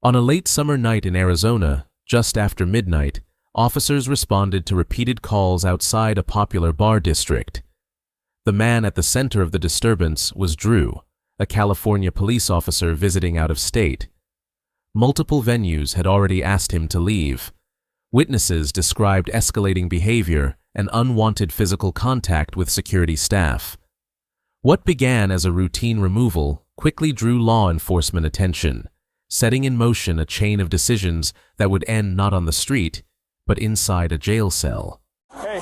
On a late summer night in Arizona, just after midnight, officers responded to repeated calls outside a popular bar district. The man at the center of the disturbance was Drew, a California police officer visiting out of state. Multiple venues had already asked him to leave. Witnesses described escalating behavior and unwanted physical contact with security staff. What began as a routine removal quickly drew law enforcement attention, setting in motion a chain of decisions that would end not on the street, but inside a jail cell. Hey,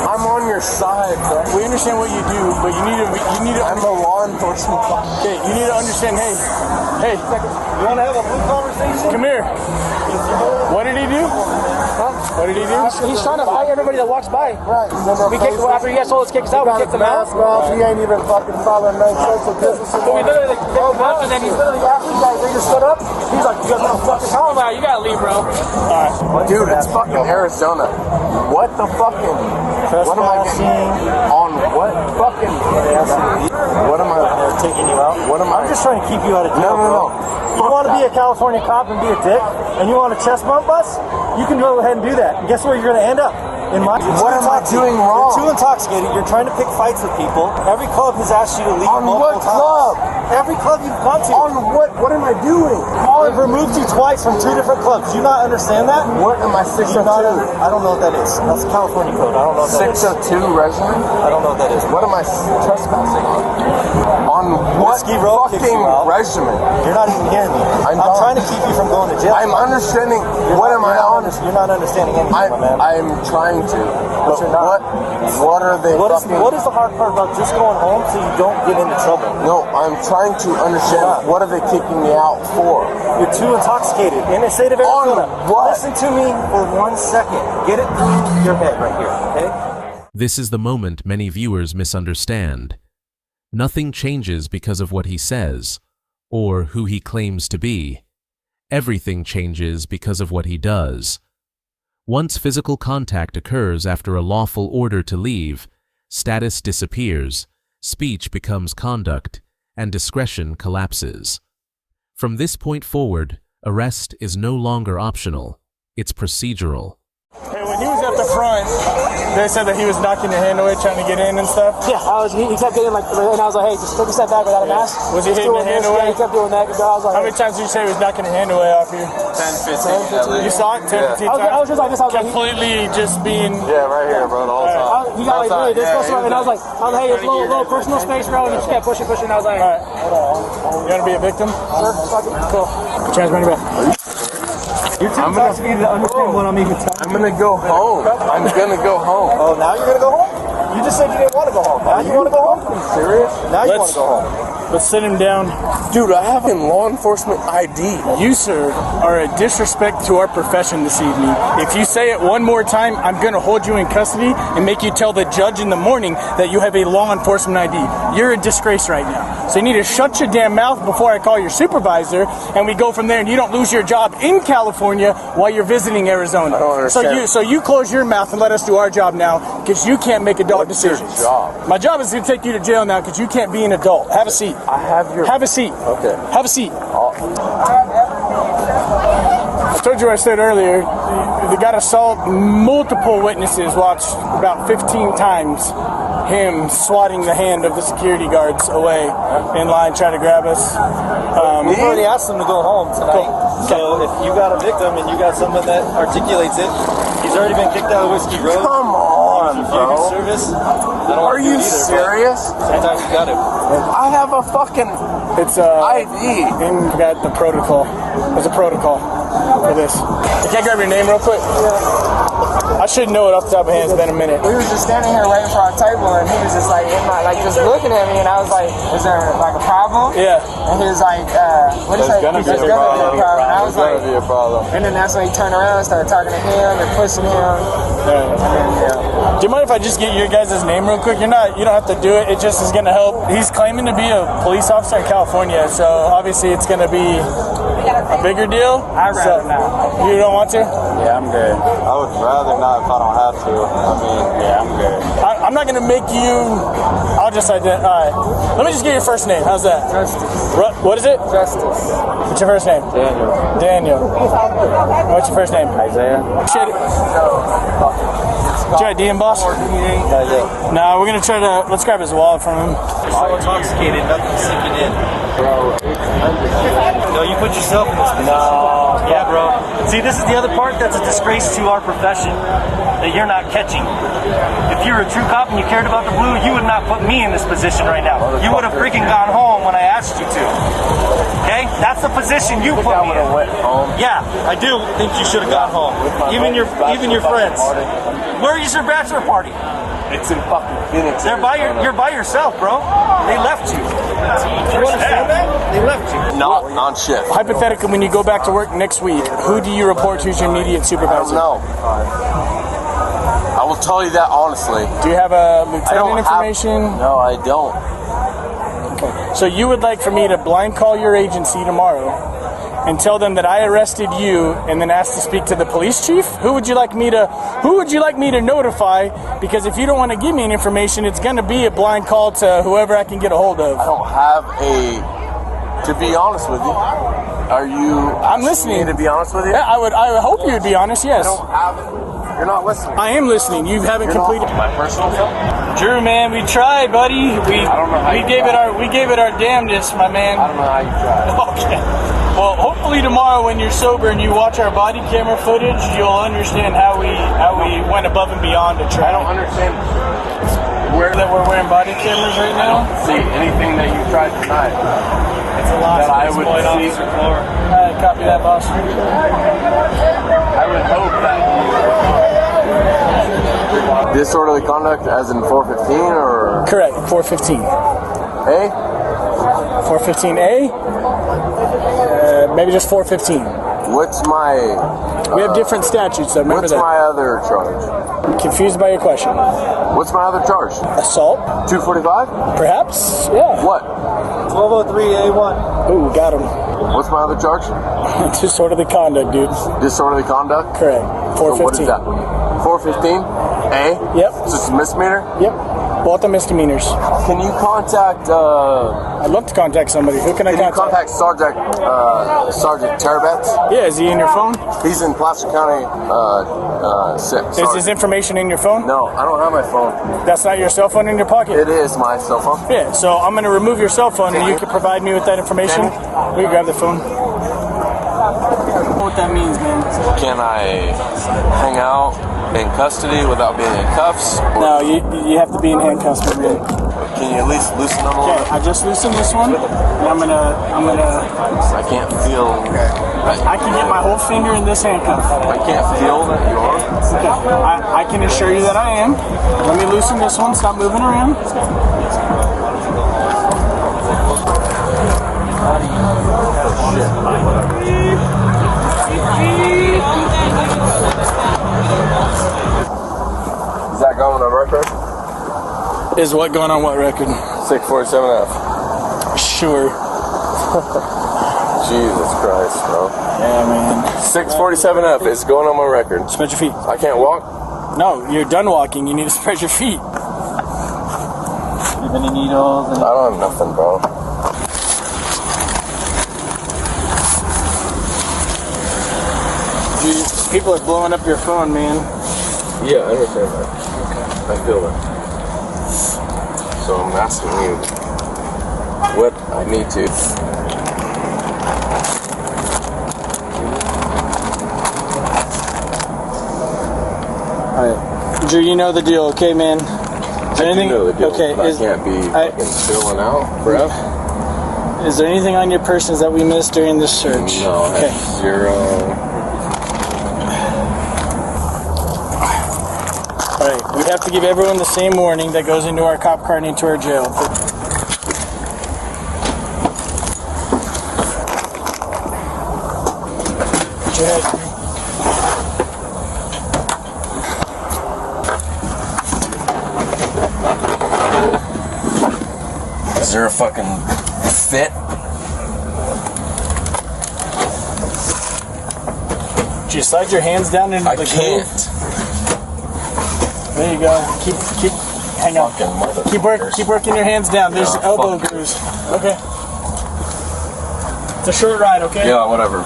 I'm on your side, bro. We understand what you do, but you need to. I'm a law enforcement. Okay, you need to understand. Hey, you want to have a full conversation? Come here. What did he do? Huh? What did he do? He's trying to fight everybody that walks by. Right. After you guys told us to kick us out, we kicked him out. He ain't even fucking following no social distance. So we literally kicked him out, and then he's literally after you guys, they just stood up. He's like, you guys want to fucking call him out? You gotta leave, bro. Alright. Dude, it's fucking Arizona. What the fucking... What am I getting on what fucking... What am I... They're taking you out? What am I... I'm just trying to keep you out of jail, No. You want to be a California cop and be a dick, and you want to chest bump us? You can go ahead and do that. And guess where you're going to end up? In my... What am I doing wrong? You're too intoxicated. You're trying to pick fights with people. Every club has asked you to leave On what club? Every club you've gone to. On what? What am I doing? They've removed you twice from 2 different clubs. Do you not understand that? What am I 602? I don't know what that is. That's a California code. I don't know what that is. 602 resident? I don't know what that is. What am I trespassing on? On what Whiskey Road kicks fucking you out. regimen? You're not even hearing me. I'm trying to keep you from going to jail. I'm understanding. What am I on? You're not understanding anything, my man. I'm trying to. But you're not. What are they What fucking... is the hard part about just going home so you don't get into trouble? No, I'm trying to understand. What are they kicking me out for? You're too intoxicated. In the state of Arizona. What? Listen to me for 1 second. Get it through your head right here, okay? This is the moment many viewers misunderstand. Nothing changes because of what he says, or who he claims to be. Everything changes because of what he does. Once physical contact occurs after a lawful order to leave, status disappears, speech becomes conduct, and discretion collapses. From this point forward, arrest is no longer optional, it's procedural. Hey, when he was at the front, they said that he was knocking your hand away, trying to get in and stuff. Yeah, he kept getting like, and I was like, hey, just take a step back without a mask. Was he hitting your hand away? Yeah, he kept doing that. I was like, how many times did you say he was knocking your hand away off you? 10, 15. You saw it 10, 15 times? I was just like this. I was completely just being... Yeah, right here, bro, the whole time. He got like really this close to me, and I was like, hey, it's a little personal space, bro, and he just kept pushing, and I was like, alright, hold on. You want to be a victim? Sure, fuck it. Cool. Put your hands behind your back. You're too intoxicated to understand what I'm even telling you. I'm gonna go home. I'm gonna go home. Oh, now you're gonna go home? You just said you didn't want to go home. Now you want to go home? Are you serious? Now you want to go home. Let's sit him down. Dude, I have a law enforcement ID. You, sir, are a disrespect to our profession this evening. If you say it one more time, I'm going to hold you in custody and make you tell the judge in the morning that you have a law enforcement ID. You're a disgrace right now. So you need to shut your damn mouth before I call your supervisor, and we go from there, and you don't lose your job in California while you're visiting Arizona. I don't understand. So you close your mouth and let us do our job now, because you can't make adult decisions. What's your job? My job is to take you to jail now, because you can't be an adult. Have a seat. I have your... Have a seat. Okay. Have a seat. I told you what I said earlier. They got assault. Multiple witnesses watched about 15 times him swatting the hand of the security guards away in line trying to grab us. We've already asked them to go home tonight. Cool. So if you got a victim and you got someone that articulates it, he's already been kicked out of Whiskey Road. Come on, bro. Service. Are you serious? Sometimes you got it. I have a fucking ID. And we got the protocol. There's a protocol for this. Can I grab your name real quick? I should know it off the top of my head. It's been a minute. We was just standing here waiting for our table, and he was just like, just looking at me, and I was like, "Is there like a problem?" Yeah. And he was like, "What is that?" There's gonna be a problem. I was like, be a problem. and then that's when he turned around and started talking to him and pushing him. And then, Do you mind if I just get your guys' name real quick? You don't have to do it. It just is going to help. He's claiming to be a police officer in California, so obviously it's going to be a bigger deal. I'd rather not. You don't want to? Yeah, I'm good. I would rather not if I don't have to. I mean, yeah, I'm good. I'm not gonna make you. I'll just identify. All right. Let me just get your first name. How's that? Justice. What is it? Justice. What's your first name? Daniel. What's your first name? Isaiah. Shit. What's your ID, boss? Nah, we're gonna try to. Let's grab his wallet from him. So intoxicated, nothing's sinking in. Bro, No, you put yourself in this position. No. Yeah, bro. See, this is the other part that's a disgrace to our profession that you're not catching. If you were a true cop and you cared about the blue, you would not put me in this position right now. You would have freaking gone home when I asked you to. Okay? That's the position you put me in. Yeah, I do think you should have gone home. Even your friends. Where is your bachelor party? it's in fucking Phoenix. You're by yourself, bro. They left you. You understand that? They left you. Not on shift. Hypothetically, when you go back to work next week, who do you report to as your immediate supervisor? No. I will tell you that honestly. Do you have a lieutenant information? No, I don't. Okay. So you would like for me to blind call your agency tomorrow and tell them that I arrested you, and then ask to speak to the police chief? Who would you like me to notify? Because if you don't want to give me any information, it's going to be a blind call to whoever I can get a hold of. I don't have a. To be honest with you, are you? I'm listening. To be honest with you, Yeah, I would hope you would be honest. Yes. I don't have. You're not listening. I am listening. You haven't completed. My personal stuff. Drew, man, we tried, buddy. I don't know how we gave it our damnedest, my man. I don't know how you tried. Okay. Well, hopefully tomorrow when you're sober and you watch our body camera footage, you'll understand how we went above and beyond to try. I don't understand where That we're wearing body cameras right now. see anything that you tried tonight. It's a lot That I would see. Copy that, boss. I would hope that disorderly conduct, as in 415, or Correct. 415. A. 415A. Maybe just 415. What's my? We have different statutes, so remember What's that. my other charge? Confused by your question. What's my other charge? Assault, 245? perhaps? Yeah. What? 1203A1. Ooh, got him. What's my other charge? Disorderly conduct, dude. Disorderly conduct? Correct. So what is 415. that? 415? A? Yep. So it's a misdemeanor? Yep. Both are misdemeanors. Can you contact, I'd love to contact somebody. Who can I can you contact? contact Sergeant Terabets? Yeah, is he in your phone? He's in Placer County, 6. Is his information in your phone? No, I don't have my phone. That's not your cell phone in your pocket? It is my cell phone. Yeah, so I'm going to remove your cell phone and you can provide me with that information. We can grab the phone. What that means, man. Can I hang out in custody without being in cuffs? Or No, you have to be in handcuffs, my man. can you at least loosen them a Okay, little? I just loosened this one. And I'm gonna. I can't feel. I can get my whole finger in this handcuff. I can't feel that you are. Okay, I can assure you that I am. Let me loosen this one. Stop moving around. Is that going on record? Is what going on? What record? 647F. Sure. Jesus Christ, bro. Yeah, man. 647F is going on my record. Spread your feet. I can't walk. No, you're done walking. You need to spread your feet. Have any needles? I don't have nothing, bro. People are blowing up your phone, man. Yeah, I understand that. I feel that. So I'm asking you what I need to. Alright. Drew, you know the deal, okay, man? Is there I anything? do know the deal, Okay. but I can't be fucking chilling out forever. Is there anything on your persons that we missed during this search? No, I Okay. have zero. Alright, we have to give everyone the same warning that goes into our cop car and into our jail. Put your head. Is there a fucking fit? Do you slide your hands down into I the can't. groove? There you go. Keep, hang on. Keep working your hands down. There's elbow grooves. Okay. It's a short ride, okay? Yeah, whatever.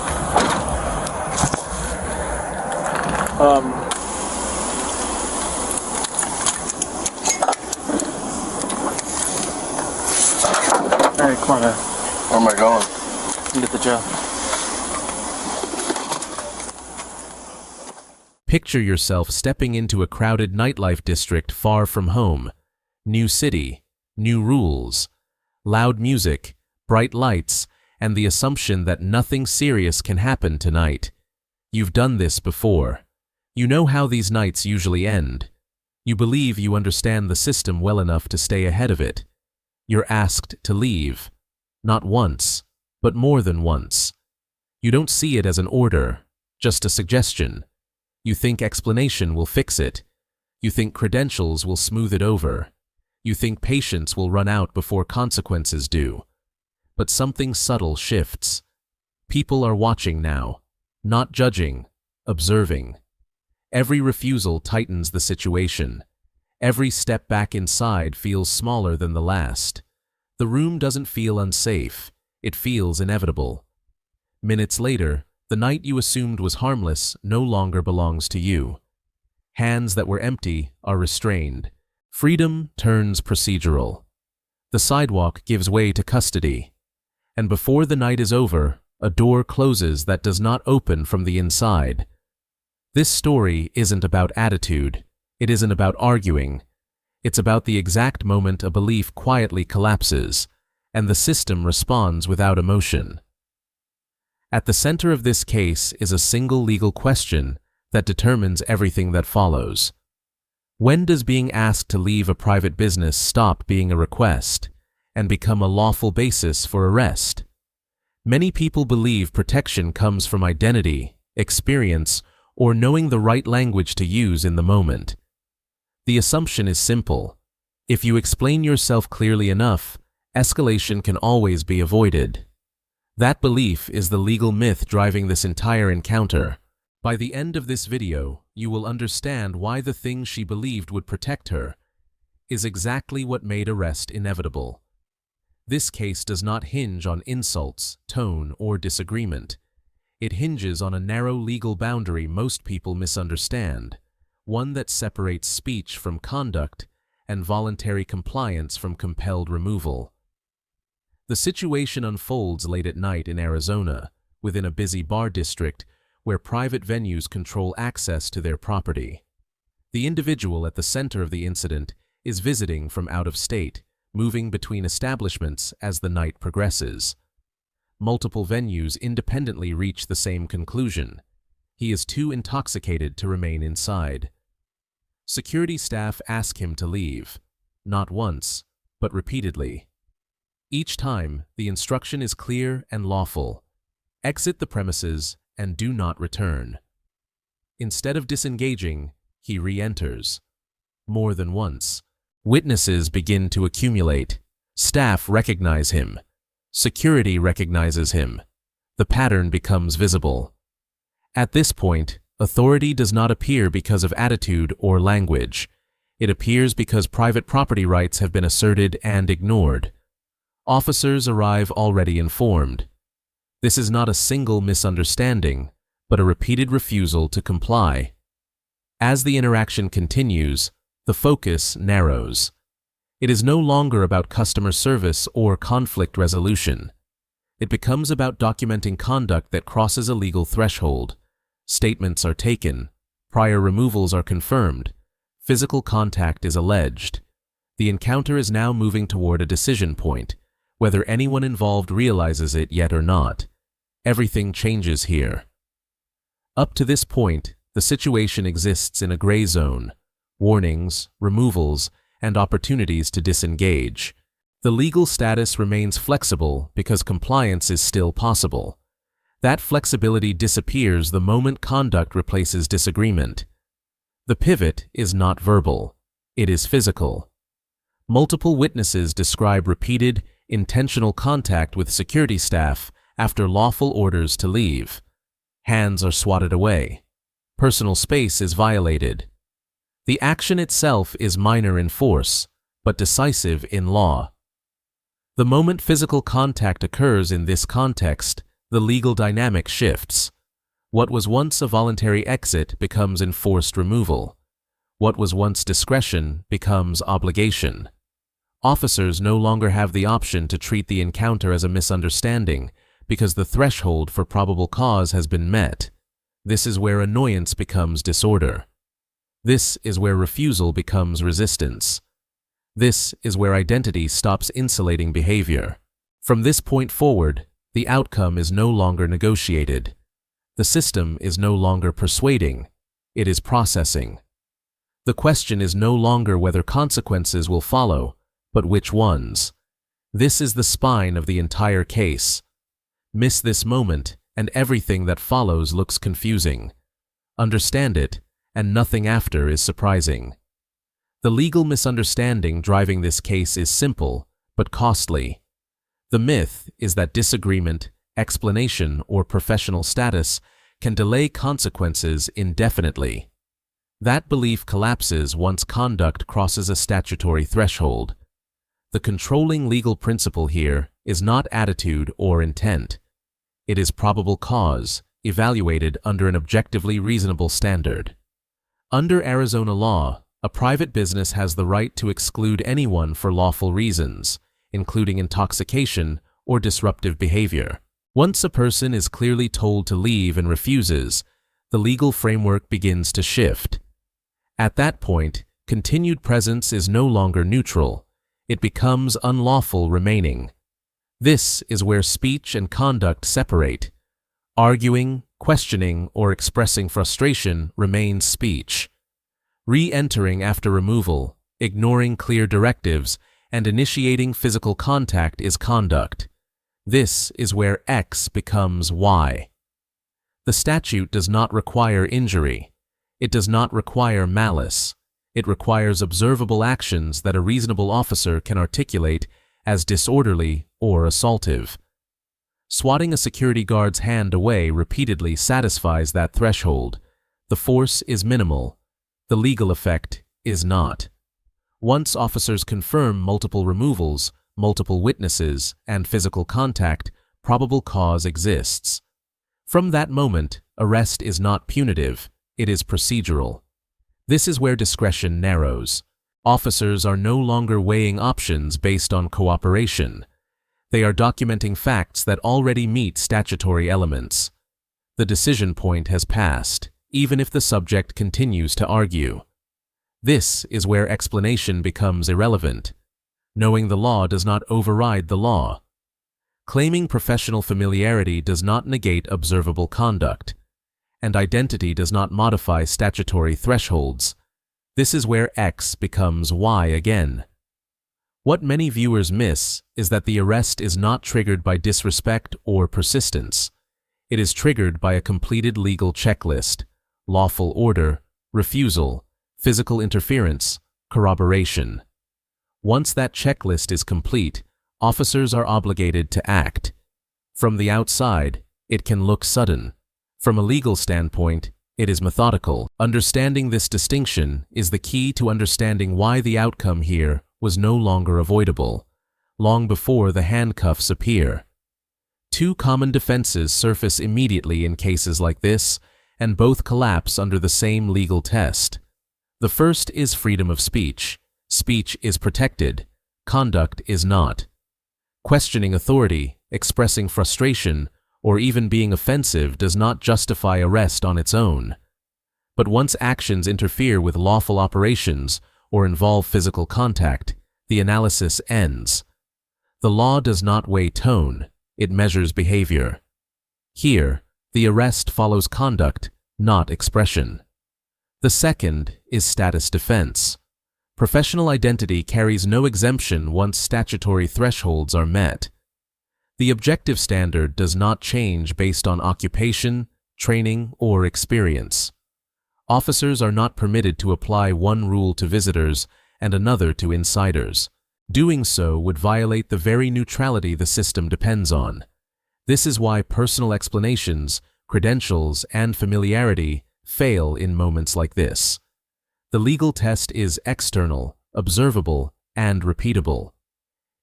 Alright, come on, man. Where am I going? Get the jail. Picture yourself stepping into a crowded nightlife district far from home. New city, new rules, loud music, bright lights, and the assumption that nothing serious can happen tonight. You've done this before. You know how these nights usually end. You believe you understand the system well enough to stay ahead of it. You're asked to leave. Not once, but more than once. You don't see it as an order, just a suggestion. You think explanation will fix it. You think credentials will smooth it over. You think patience will run out before consequences do. But something subtle shifts. People are watching now, not judging, observing. Every refusal tightens the situation. Every step back inside feels smaller than the last. The room doesn't feel unsafe. It feels inevitable. Minutes later, the night you assumed was harmless no longer belongs to you. Hands that were empty are restrained. Freedom turns procedural. The sidewalk gives way to custody. And before the night is over, a door closes that does not open from the inside. This story isn't about attitude. It isn't about arguing. It's about the exact moment a belief quietly collapses, and the system responds without emotion. At the center of this case is a single legal question that determines everything that follows. When does being asked to leave a private business stop being a request and become a lawful basis for arrest? Many people believe protection comes from identity, experience, or knowing the right language to use in the moment. The assumption is simple. If you explain yourself clearly enough, escalation can always be avoided. That belief is the legal myth driving this entire encounter. By the end of this video, you will understand why the thing she believed would protect her is exactly what made arrest inevitable. This case does not hinge on insults, tone, or disagreement. It hinges on a narrow legal boundary most people misunderstand, one that separates speech from conduct and voluntary compliance from compelled removal. The situation unfolds late at night in Arizona, within a busy bar district where private venues control access to their property. The individual at the center of the incident is visiting from out of state, moving between establishments as the night progresses. Multiple venues independently reach the same conclusion. He is too intoxicated to remain inside. Security staff ask him to leave, not once, but repeatedly. Each time, the instruction is clear and lawful. Exit the premises and do not return. Instead of disengaging, he re-enters. More than once. Witnesses begin to accumulate. Staff recognize him. Security recognizes him. The pattern becomes visible. At this point, authority does not appear because of attitude or language. It appears because private property rights have been asserted and ignored. Officers arrive already informed. This is not a single misunderstanding, but a repeated refusal to comply. As the interaction continues, the focus narrows. It is no longer about customer service or conflict resolution. It becomes about documenting conduct that crosses a legal threshold. Statements are taken, prior removals are confirmed, physical contact is alleged. The encounter is now moving toward a decision point, whether anyone involved realizes it yet or not. Everything changes here. Up to this point, the situation exists in a gray zone. Warnings, removals, and opportunities to disengage. The legal status remains flexible because compliance is still possible. That flexibility disappears the moment conduct replaces disagreement. The pivot is not verbal. It is physical. Multiple witnesses describe repeated, intentional contact with security staff after lawful orders to leave. Hands are swatted away. Personal space is violated. The action itself is minor in force, but decisive in law. The moment physical contact occurs in this context, the legal dynamic shifts. What was once a voluntary exit becomes enforced removal. What was once discretion becomes obligation. Officers no longer have the option to treat the encounter as a misunderstanding because the threshold for probable cause has been met. This is where annoyance becomes disorder. This is where refusal becomes resistance. This is where identity stops insulating behavior. From this point forward, the outcome is no longer negotiated. The system is no longer persuading, it is processing. The question is no longer whether consequences will follow, but which ones. This is the spine of the entire case. Miss this moment, and everything that follows looks confusing. Understand it, and nothing after is surprising. The legal misunderstanding driving this case is simple, but costly. The myth is that disagreement, explanation, or professional status can delay consequences indefinitely. That belief collapses once conduct crosses a statutory threshold. The controlling legal principle here is not attitude or intent. It is probable cause, evaluated under an objectively reasonable standard. Under Arizona law, a private business has the right to exclude anyone for lawful reasons, including intoxication or disruptive behavior. Once a person is clearly told to leave and refuses, the legal framework begins to shift. At that point, continued presence is no longer neutral. It becomes unlawful remaining. This is where speech and conduct separate. Arguing, questioning, or expressing frustration remains speech. Re-entering after removal, ignoring clear directives, and initiating physical contact is conduct. This is where X becomes Y. The statute does not require injury. It does not require malice. It requires observable actions that a reasonable officer can articulate as disorderly or assaultive. Swatting a security guard's hand away repeatedly satisfies that threshold. The force is minimal. The legal effect is not. Once officers confirm multiple removals, multiple witnesses, and physical contact, probable cause exists. From that moment, arrest is not punitive, it is procedural. This is where discretion narrows. Officers are no longer weighing options based on cooperation. They are documenting facts that already meet statutory elements. The decision point has passed, even if the subject continues to argue. This is where explanation becomes irrelevant. Knowing the law does not override the law. Claiming professional familiarity does not negate observable conduct, and identity does not modify statutory thresholds. This is where X becomes Y again. What many viewers miss is that the arrest is not triggered by disrespect or persistence. It is triggered by a completed legal checklist: lawful order, refusal, physical interference, corroboration. Once that checklist is complete, officers are obligated to act. From the outside, it can look sudden. From a legal standpoint, it is methodical. Understanding this distinction is the key to understanding why the outcome here was no longer avoidable, long before the handcuffs appear. Two common defenses surface immediately in cases like this, and both collapse under the same legal test. The first is freedom of speech. Speech is protected. Conduct is not. Questioning authority, expressing frustration, or even being offensive does not justify arrest on its own. But once actions interfere with lawful operations or involve physical contact, the analysis ends. The law does not weigh tone, it measures behavior. Here, the arrest follows conduct, not expression. The second is status defense. Professional identity carries no exemption once statutory thresholds are met. The objective standard does not change based on occupation, training, or experience. Officers are not permitted to apply one rule to visitors and another to insiders. Doing so would violate the very neutrality the system depends on. This is why personal explanations, credentials, and familiarity fail in moments like this. The legal test is external, observable, and repeatable.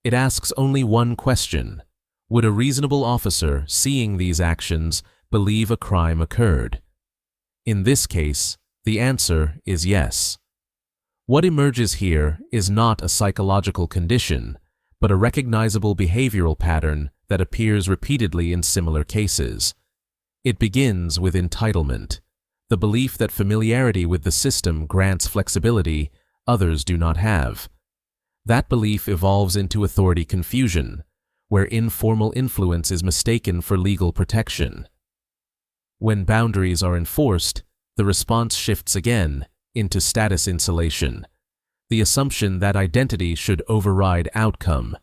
It asks only one question: would a reasonable officer seeing these actions believe a crime occurred? In this case, the answer is yes. What emerges here is not a psychological condition, but a recognizable behavioral pattern that appears repeatedly in similar cases. It begins with entitlement, the belief that familiarity with the system grants flexibility others do not have. That belief evolves into authority confusion, where informal influence is mistaken for legal protection. When boundaries are enforced, the response shifts again into status insulation, the assumption that identity should override outcome.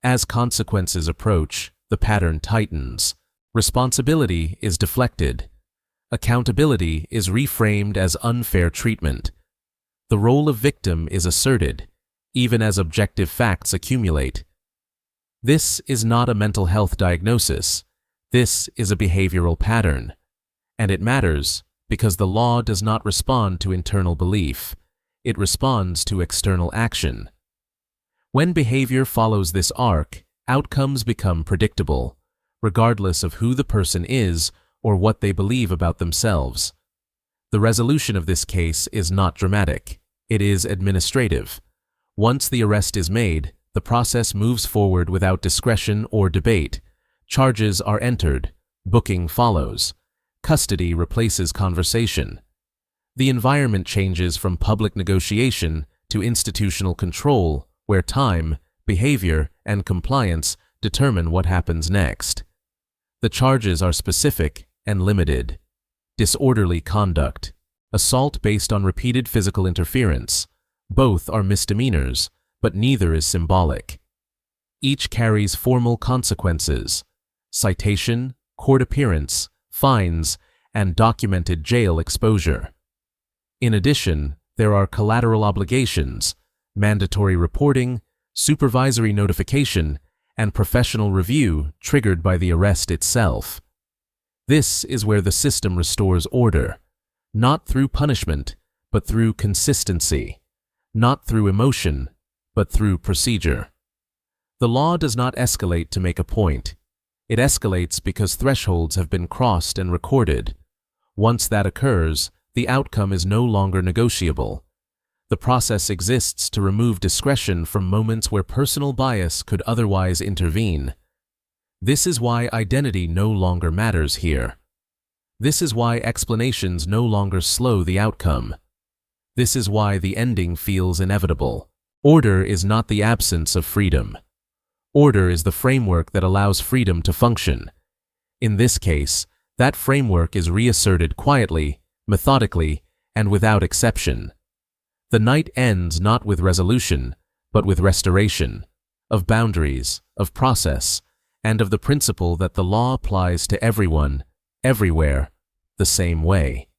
As consequences approach, the pattern tightens. Responsibility is deflected. Accountability is reframed as unfair treatment. The role of victim is asserted, even as objective facts accumulate. This is not a mental health diagnosis. This is a behavioral pattern. And it matters because the law does not respond to internal belief. It responds to external action. When behavior follows this arc, outcomes become predictable, regardless of who the person is or what they believe about themselves. The resolution of this case is not dramatic. It is administrative. Once the arrest is made, the process moves forward without discretion or debate. Charges are entered. Booking follows. Custody replaces conversation. The environment changes from public negotiation to institutional control, where time, behavior, and compliance determine what happens next. The charges are specific and limited. Disorderly conduct, assault based on repeated physical interference. Both are misdemeanors, but neither is symbolic. Each carries formal consequences: citation, court appearance, fines, and documented jail exposure. In addition, there are collateral obligations, mandatory reporting, supervisory notification, and professional review triggered by the arrest itself. This is where the system restores order, not through punishment, but through consistency, not through emotion, but through procedure. The law does not escalate to make a point. It escalates because thresholds have been crossed and recorded. Once that occurs, the outcome is no longer negotiable. The process exists to remove discretion from moments where personal bias could otherwise intervene. This is why identity no longer matters here. This is why explanations no longer slow the outcome. This is why the ending feels inevitable. Order is not the absence of freedom. Order is the framework that allows freedom to function. In this case, that framework is reasserted quietly, methodically, and without exception. The night ends not with resolution, but with restoration, of boundaries, of process, and of the principle that the law applies to everyone, everywhere, the same way.